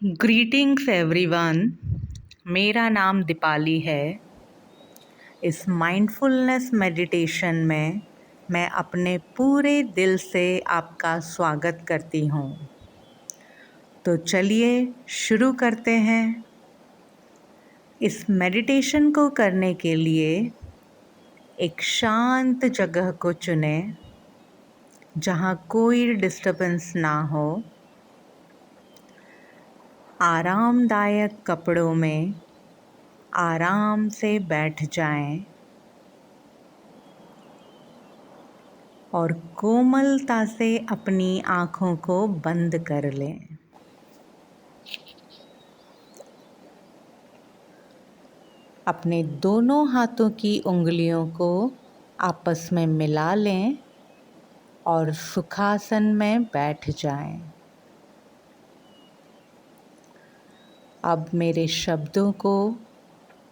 Greetings everyone. मेरा नाम दीपाली है। इस माइंडफुलनेस मेडिटेशन में मैं अपने पूरे दिल से आपका स्वागत करती हूँ। तो चलिए शुरू करते हैं। इस मेडिटेशन को करने के लिए एक शांत जगह को चुनें जहाँ कोई डिस्टर्बेंस ना हो। आरामदायक कपड़ों में आराम से बैठ जाएं और कोमलता से अपनी आँखों को बंद कर लें। अपने दोनों हाथों की उंगलियों को आपस में मिला लें और सुखासन में बैठ जाएं। अब मेरे शब्दों को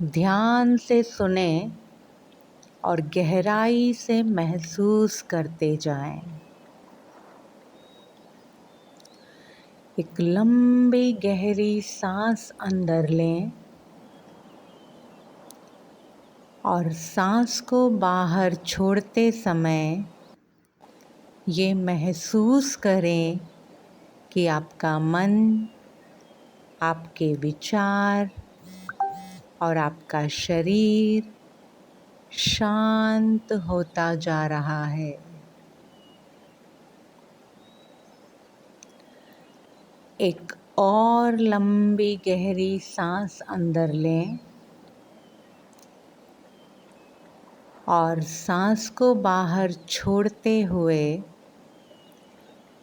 ध्यान से सुने और गहराई से महसूस करते जाएं। एक लंबी गहरी सांस अंदर लें और सांस को बाहर छोड़ते समय ये महसूस करें कि आपका मन, आपके विचार और आपका शरीर शांत होता जा रहा है। एक और लंबी गहरी सांस अंदर लें और सांस को बाहर छोड़ते हुए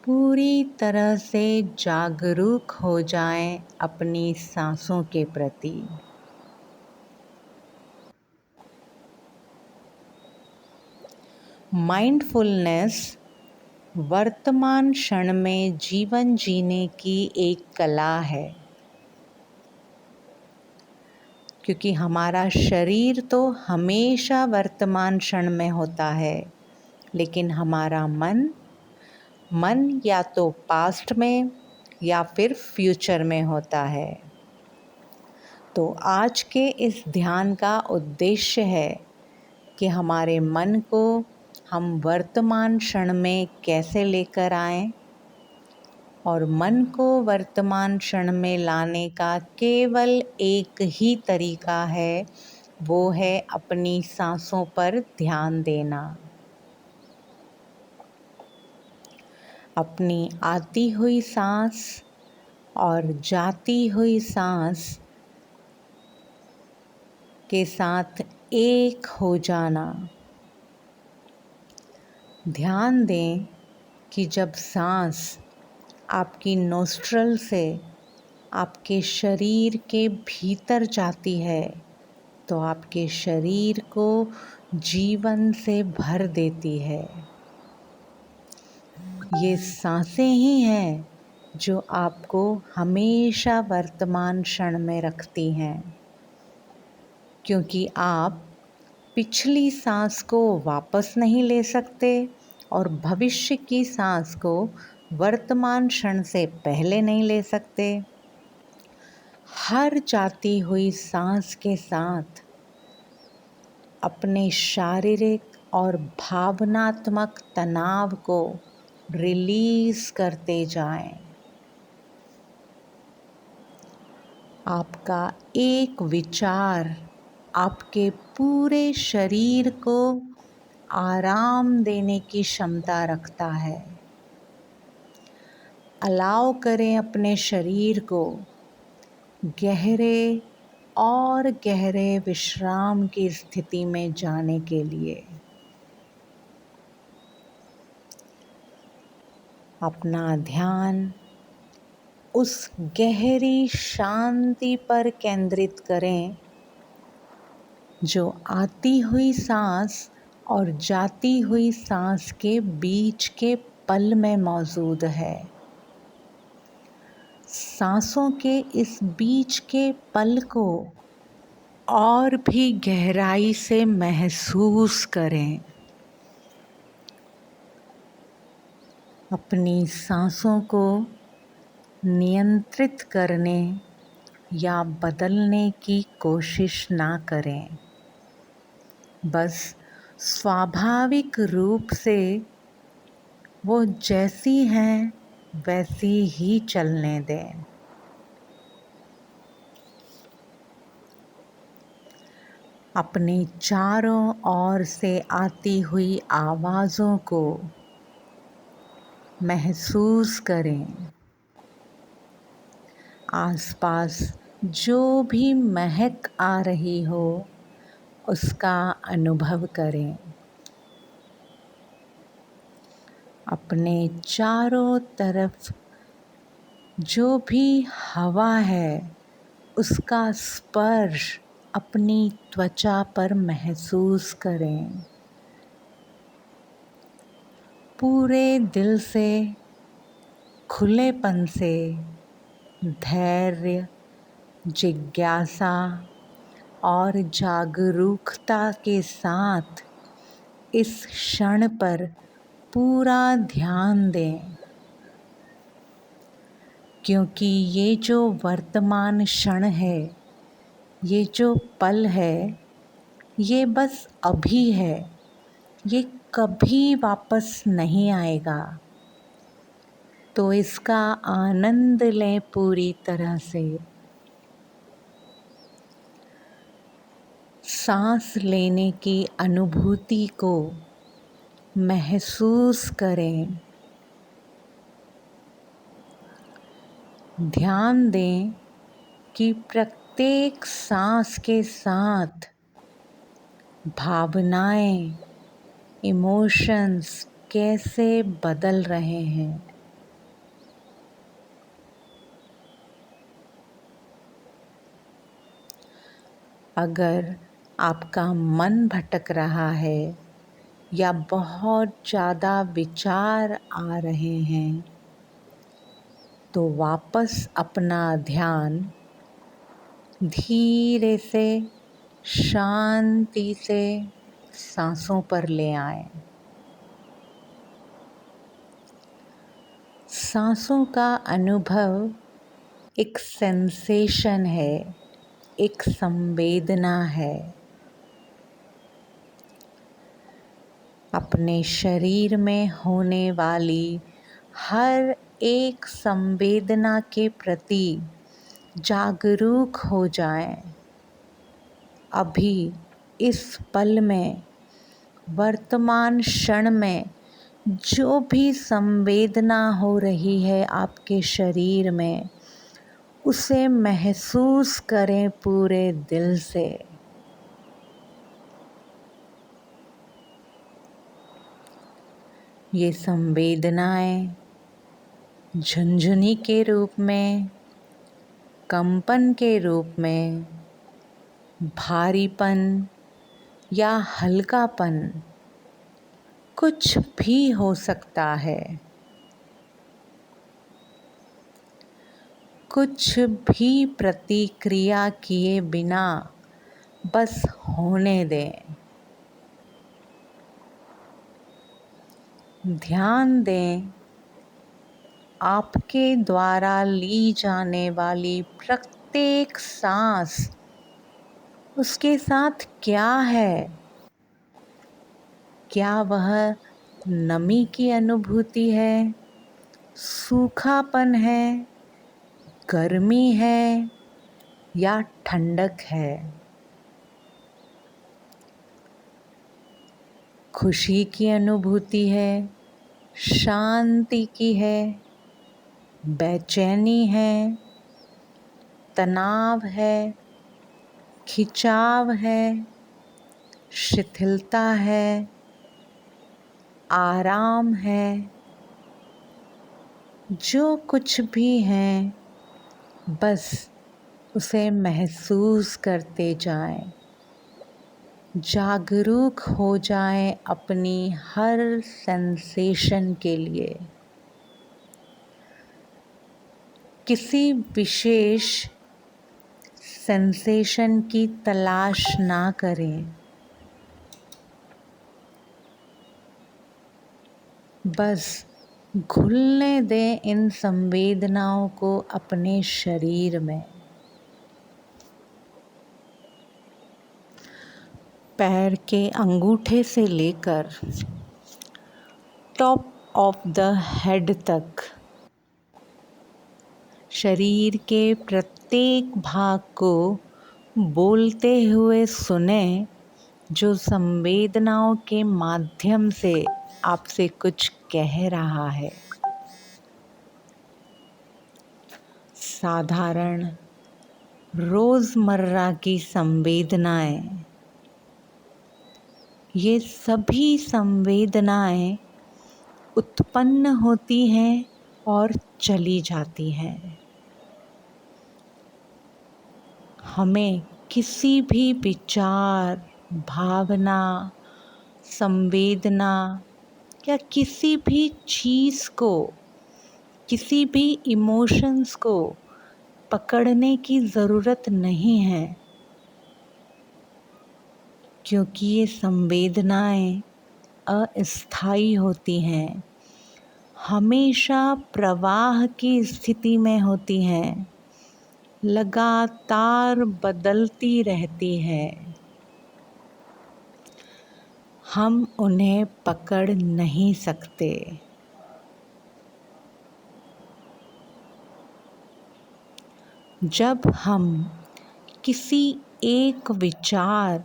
पूरी तरह से जागरूक हो जाएं अपनी सांसों के प्रति। माइंडफुलनेस वर्तमान क्षण में जीवन जीने की एक कला है, क्योंकि हमारा शरीर तो हमेशा वर्तमान क्षण में होता है, लेकिन हमारा मन या तो पास्ट में या फिर फ्यूचर में होता है। तो आज के इस ध्यान का उद्देश्य है कि हमारे मन को हम वर्तमान क्षण में कैसे लेकर आएं और मन को वर्तमान क्षण में लाने का केवल एक ही तरीका है, वो है अपनी सांसों पर ध्यान देना। अपनी आती हुई सांस और जाती हुई सांस के साथ एक हो जाना। ध्यान दें कि जब सांस आपकी नोस्ट्रल से आपके शरीर के भीतर जाती है तो आपके शरीर को जीवन से भर देती है। ये सांसें ही हैं जो आपको हमेशा वर्तमान क्षण में रखती हैं, क्योंकि आप पिछली सांस को वापस नहीं ले सकते और भविष्य की सांस को वर्तमान क्षण से पहले नहीं ले सकते। हर जाती हुई सांस के साथ अपने शारीरिक और भावनात्मक तनाव को रिलीज़ करते जाएं। आपका एक विचार आपके पूरे शरीर को आराम देने की क्षमता रखता है। अलाउ करें अपने शरीर को गहरे और गहरे विश्राम की स्थिति में जाने के लिए। अपना ध्यान उस गहरी शांति पर केंद्रित करें जो आती हुई सांस और जाती हुई सांस के बीच के पल में मौजूद है। सांसों के इस बीच के पल को और भी गहराई से महसूस करें। अपनी सांसों को नियंत्रित करने या बदलने की कोशिश ना करें। बस स्वाभाविक रूप से वो जैसी हैं वैसी ही चलने दें। अपने चारों ओर से आती हुई आवाज़ों को महसूस करें। आसपास जो भी महक आ रही हो उसका अनुभव करें। अपने चारों तरफ जो भी हवा है उसका स्पर्श अपनी त्वचा पर महसूस करें। पूरे दिल से, खुलेपन से, धैर्य, जिज्ञासा और जागरूकता के साथ इस क्षण पर पूरा ध्यान दें, क्योंकि ये जो वर्तमान क्षण है, ये जो पल है, ये बस अभी है, ये कभी वापस नहीं आएगा। तो इसका आनंद लें पूरी तरह से। सांस लेने की अनुभूति को महसूस करें। ध्यान दें कि प्रत्येक सांस के साथ भावनाएं, इमोशंस कैसे बदल रहे हैं। अगर आपका मन भटक रहा है या बहुत ज़्यादा विचार आ रहे हैं, तो वापस अपना ध्यान धीरे से, शांति से सांसों पर ले आएं। सांसों का अनुभव एक सेंसेशन है, एक संवेदना है। अपने शरीर में होने वाली हर एक संवेदना के प्रति जागरूक हो जाएं। अभी इस पल में, वर्तमान क्षण में जो भी संवेदना हो रही है आपके शरीर में, उसे महसूस करें पूरे दिल से। ये संवेदनाएं झुनझुनी के रूप में, कंपन के रूप में, भारीपन या हल्कापन कुछ भी हो सकता है। कुछ भी प्रतिक्रिया किए बिना बस होने दें। ध्यान दें आपके द्वारा ली जाने वाली प्रत्येक सांस उसके साथ क्या है। क्या वह नमी की अनुभूति है, सूखापन है, गर्मी है या ठंडक है। खुशी की अनुभूति है, शांति की है, बेचैनी है, तनाव है, खिंचाव है, शिथिलता है, आराम है। जो कुछ भी है बस उसे महसूस करते जाएं। जागरूक हो जाएं अपनी हर सेंसेशन के लिए। किसी विशेष सेंसेशन की तलाश ना करें। बस घुलने दें इन संवेदनाओं को अपने शरीर में। पैर के अंगूठे से लेकर टॉप ऑफ द हेड तक शरीर के प्रत्येक भाग को बोलते हुए सुने, जो संवेदनाओं के माध्यम से आपसे कुछ कह रहा है। साधारण रोज़मर्रा की संवेदनाएं, ये सभी संवेदनाएं उत्पन्न होती हैं और चली जाती हैं। हमें किसी भी विचार, भावना, संवेदना या किसी भी चीज़ को, किसी भी इमोशंस को पकड़ने की ज़रूरत नहीं है, क्योंकि ये संवेदनाएं अस्थायी होती हैं, हमेशा प्रवाह की स्थिति में होती हैं, लगातार बदलती रहती है। हम उन्हें पकड़ नहीं सकते। जब हम किसी एक विचार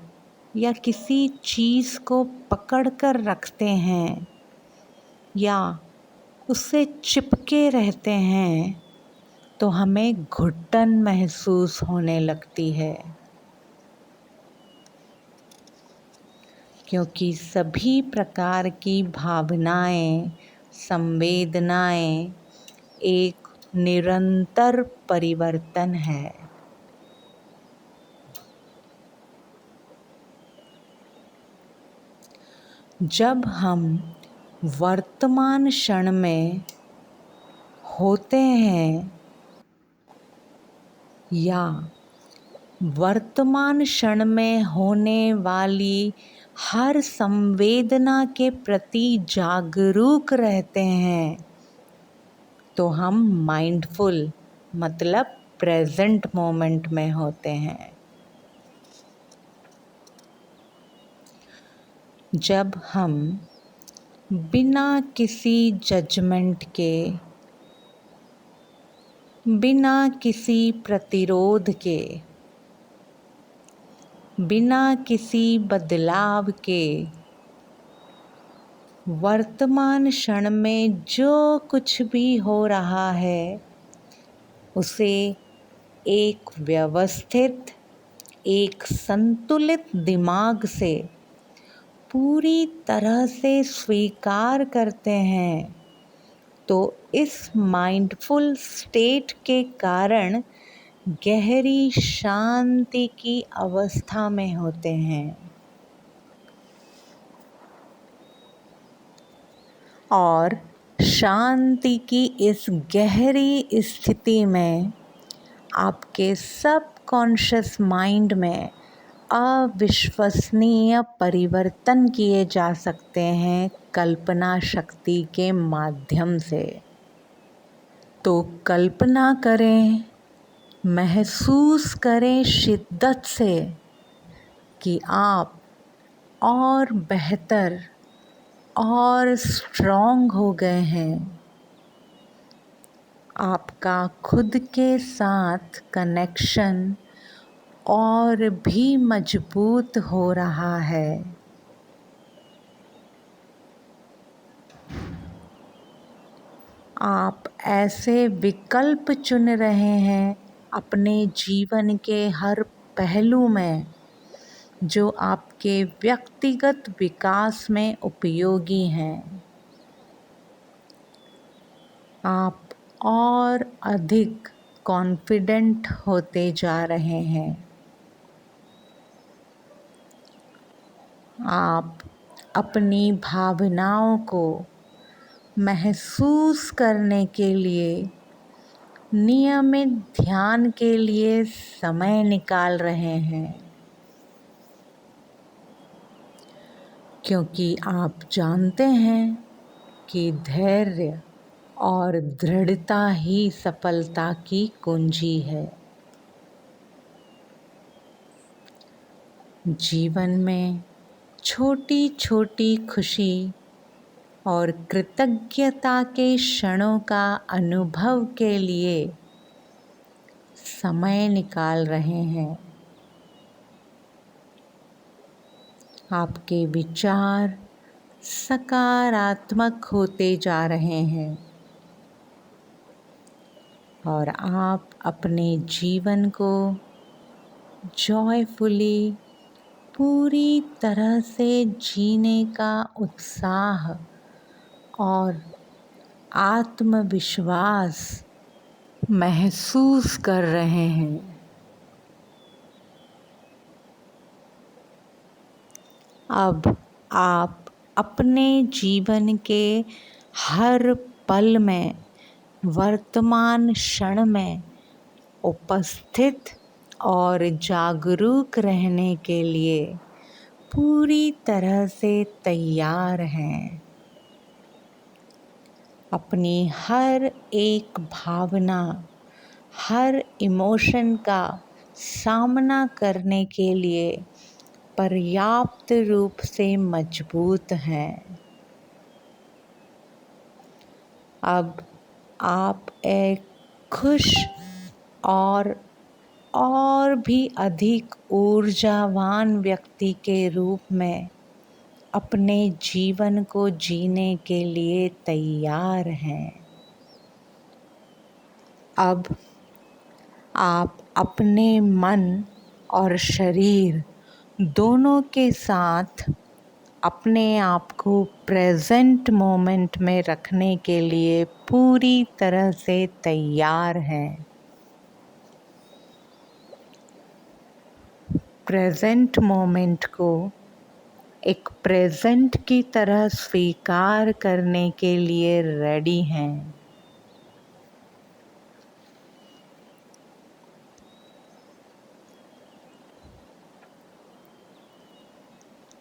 या किसी चीज़ को पकड़ कर रखते हैं या उससे चिपके रहते हैं, तो हमें घुटन महसूस होने लगती है, क्योंकि सभी प्रकार की भावनाएं, संवेदनाएं एक निरंतर परिवर्तन है। जब हम वर्तमान क्षण में होते हैं या वर्तमान क्षण में होने वाली हर संवेदना के प्रति जागरूक रहते हैं, तो हम माइंडफुल मतलब प्रेजेंट मोमेंट में होते हैं। जब हम बिना किसी जजमेंट के, बिना किसी प्रतिरोध के, बिना किसी बदलाव के वर्तमान क्षण में जो कुछ भी हो रहा है उसे एक व्यवस्थित, एक संतुलित दिमाग से पूरी तरह से स्वीकार करते हैं, तो इस माइंडफुल स्टेट के कारण गहरी शांति की अवस्था में होते हैं। और शांति की इस गहरी स्थिति में आपके सबकॉन्शियस माइंड में अविश्वसनीय परिवर्तन किए जा सकते हैं कल्पना शक्ति के माध्यम से। तो कल्पना करें, महसूस करें शिद्दत से कि आप और बेहतर और स्ट्रॉन्ग हो गए हैं। आपका खुद के साथ कनेक्शन और भी मजबूत हो रहा है। आप ऐसे विकल्प चुन रहे हैं अपने जीवन के हर पहलू में जो आपके व्यक्तिगत विकास में उपयोगी हैं। आप और अधिक कॉन्फिडेंट होते जा रहे हैं। आप अपनी भावनाओं को महसूस करने के लिए नियमित ध्यान के लिए समय निकाल रहे हैं, क्योंकि आप जानते हैं कि धैर्य और दृढ़ता ही सफलता की कुंजी है। जीवन में छोटी छोटी खुशी और कृतज्ञता के क्षणों का अनुभव के लिए समय निकाल रहे हैं। आपके विचार सकारात्मक होते जा रहे हैं और आप अपने जीवन को जॉयफुली पूरी तरह से जीने का उत्साह और आत्मविश्वास महसूस कर रहे हैं। अब आप अपने जीवन के हर पल में वर्तमान क्षण में उपस्थित और जागरूक रहने के लिए पूरी तरह से तैयार हैं। अपनी हर एक भावना, हर इमोशन का सामना करने के लिए पर्याप्त रूप से मजबूत हैं। अब आप एक खुश और भी अधिक ऊर्जावान व्यक्ति के रूप में अपने जीवन को जीने के लिए तैयार हैं। अब आप अपने मन और शरीर दोनों के साथ अपने आप को प्रेजेंट मोमेंट में रखने के लिए पूरी तरह से तैयार हैं। प्रेजेंट मोमेंट को एक प्रेजेंट की तरह स्वीकार करने के लिए रेडी हैं।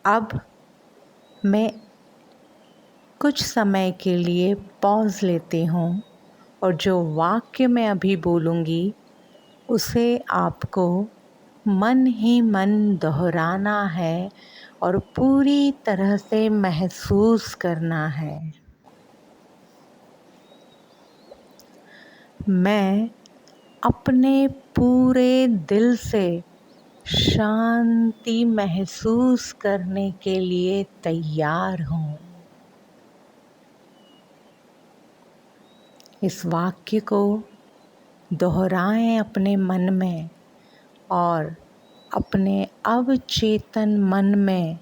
अब मैं कुछ समय के लिए पॉज लेती हूँ और जो वाक्य मैं अभी बोलूँगी उसे आपको मन ही मन दोहराना है और पूरी तरह से महसूस करना है। मैं अपने पूरे दिल से शांति महसूस करने के लिए तैयार हूँ। इस वाक्य को दोहराएं अपने मन में और अपने अवचेतन मन में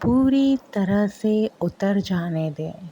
पूरी तरह से उतर जाने दें।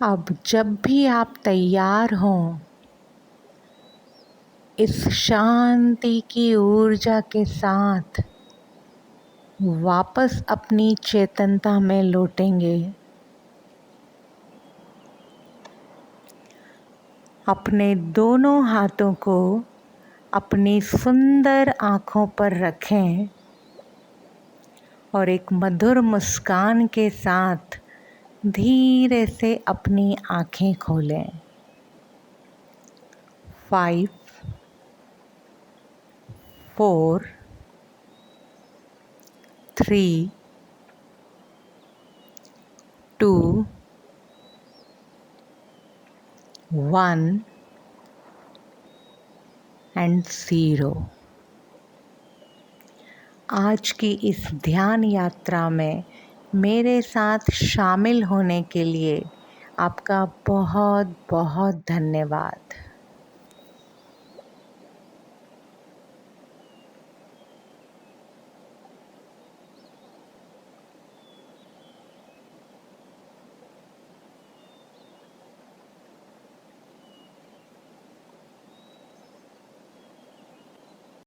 अब जब भी आप तैयार हों, इस शांति की ऊर्जा के साथ वापस अपनी चेतनता में लौटेंगे। अपने दोनों हाथों को अपनी सुंदर आँखों पर रखें और एक मधुर मुस्कान के साथ धीरे से अपनी आँखें खोलें। 5, 4, 3, 2, 1 and 0। आज की इस ध्यान यात्रा में मेरे साथ शामिल होने के लिए आपका बहुत बहुत धन्यवाद।